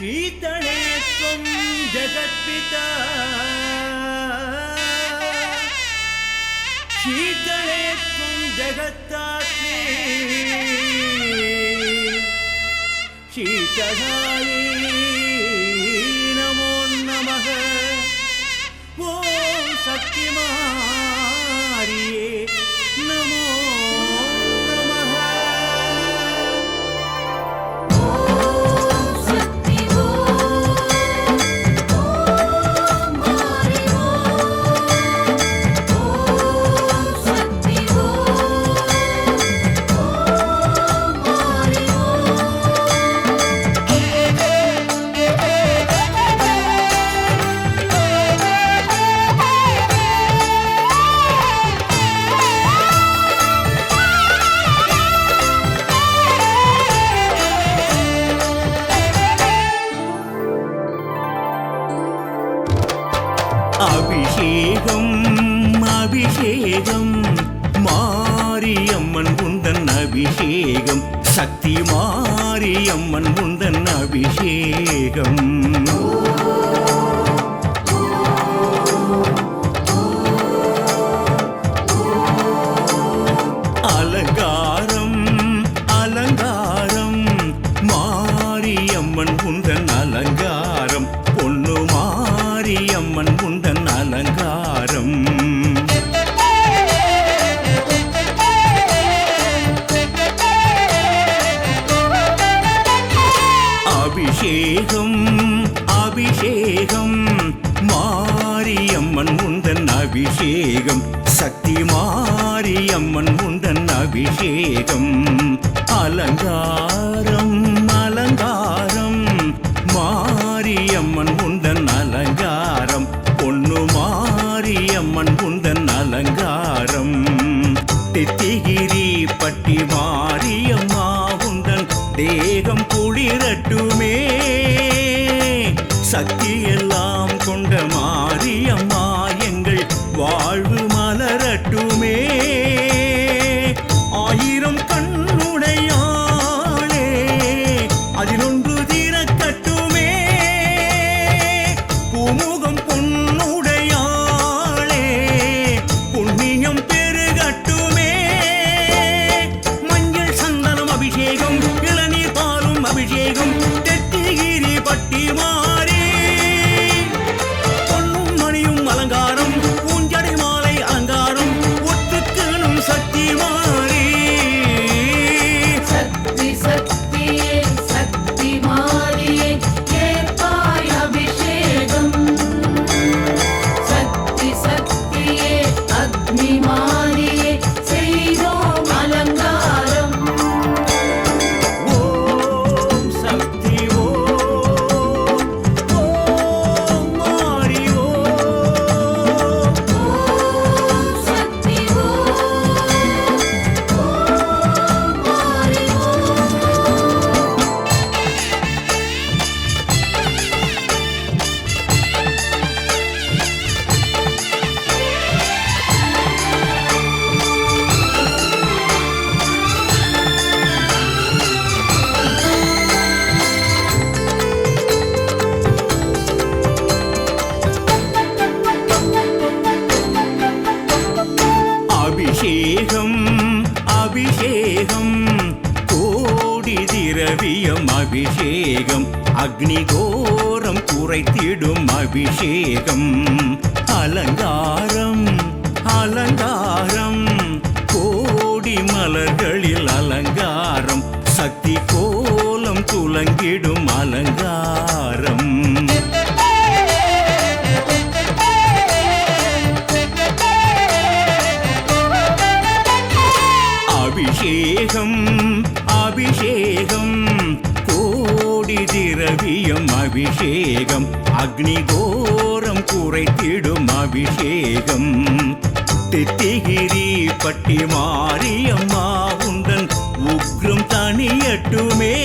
शीतले त्वं जगत्पिता शीतले त्वं जगत्तात्मे शीतलायै नमो नमः ॐ शक्तिमारिये नमो अभिषेकं मारियम्मन उन्दन अभिषेकं शक्ति मारियम्मन उन्दन अभिषेकं अलंकारं अलंकारं मारियम्मन उन्दन अलंकारं பொன்னு மாரியம்மன் உந்தன் அலங்காரம் அபிஷேகம் அபிஷேகம் மாரியம்மன் உந்தன் அபிஷேகம் சக்தி மாரியம்மன் உந்தன் அபிஷேகம் அலங்காரம் அலங்காரம் மாரியம்மன் உந்தன் அலங்காரம் பொன்னு மாரியம்மன் உந்தன் அலங்காரம் தித்திகிரி பட்டி மாரியம்மா உந்தன் தேகம் குளிரட்டுமே சக்தி எல்லாம் கொண்ட மாரியம்மா எங்கள் வாழ்வு மலரட்டுமே ஆயிரம் கண்ணுடையாளே அதிலொன்று திறக்கட்டுமே பூமுகம் பொன்னுடையாளே புண்ணியம் பெருகட்டுமே மஞ்சள் சந்தனம் அபிஷேகம் இளநீர் பாலும் அபிஷேகம் தெத்திகிரி பட்டி மாறி பொன்னும் மணியும் அலங்காரம் பூஞ்சடை மாலை அலங்காரம் ஒற்றுக்கணும் சக்தி மாறி சக்தி சக்தியே சக்தி மாறியே கேட்பாய் அபிஷேகம் சக்தி சக்தியே அக்னி மாறியே செய்தோம் அலங்காரம் ஓம் சக்தி ஓம் மாறி ஓம் சக்தி மாறி அபிஷேகம் அபிஷேகம் கோடி திரவியம் அபிஷேகம் அக்னி கோரம் குறைத்திடும் அபிஷேகம் அலங்காரம் அலங்காரம் கோடி மலர்களில் அலங்காரம் சக்தி கோலம் துலங்கிடும் அலங்காரம் அபிஷேகம் அபிஷேகம் கோடி திரவியம் அபிஷேகம் அக்னி கோரம் குறைத்திடும் அபிஷேகம் தித்திகிரி பட்டி மாரியம்மா உந்தன் உக்ரம் தனியட்டுமே